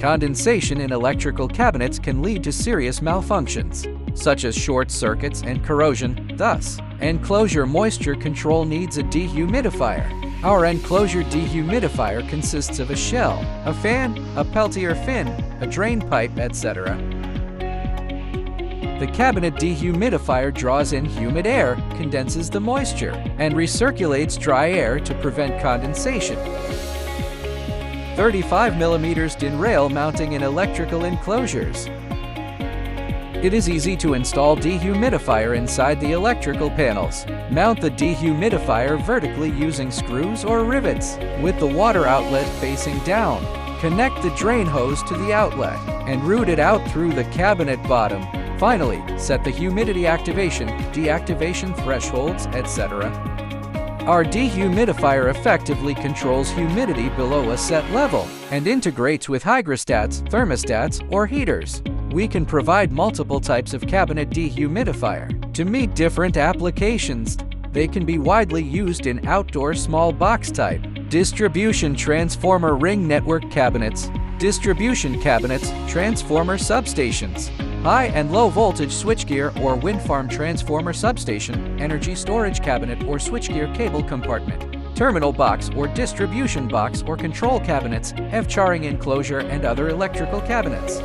Condensation in electrical cabinets can lead to serious malfunctions, such as short circuits and corrosion. Thus, enclosure moisture control needs a dehumidifier. Our enclosure dehumidifier consists of a shell, a fan, a Peltier fin, a drain pipe, etc. The cabinet dehumidifier draws in humid air, condenses the moisture, and recirculates dry air to prevent condensation. 35 mm DIN rail mounting in electrical enclosures. It is easy to install dehumidifier inside the electrical panels. Mount the dehumidifier vertically using screws or rivets, with the water outlet facing down. Connect the drain hose to the outlet and route it out through the cabinet bottom. Finally, set the humidity activation, deactivation thresholds, etc. Our dehumidifier effectively controls humidity below a set level and integrates with hygrostats, thermostats, or heaters. We can provide multiple types of cabinet dehumidifier to meet different applications. They can be widely used in outdoor small box type, distribution transformer ring network cabinets, distribution cabinets, transformer substations, high and low voltage switchgear or wind farm transformer substation, energy storage cabinet or switchgear cable compartment, terminal box or distribution box or control cabinets, EV charging enclosure, and other electrical cabinets.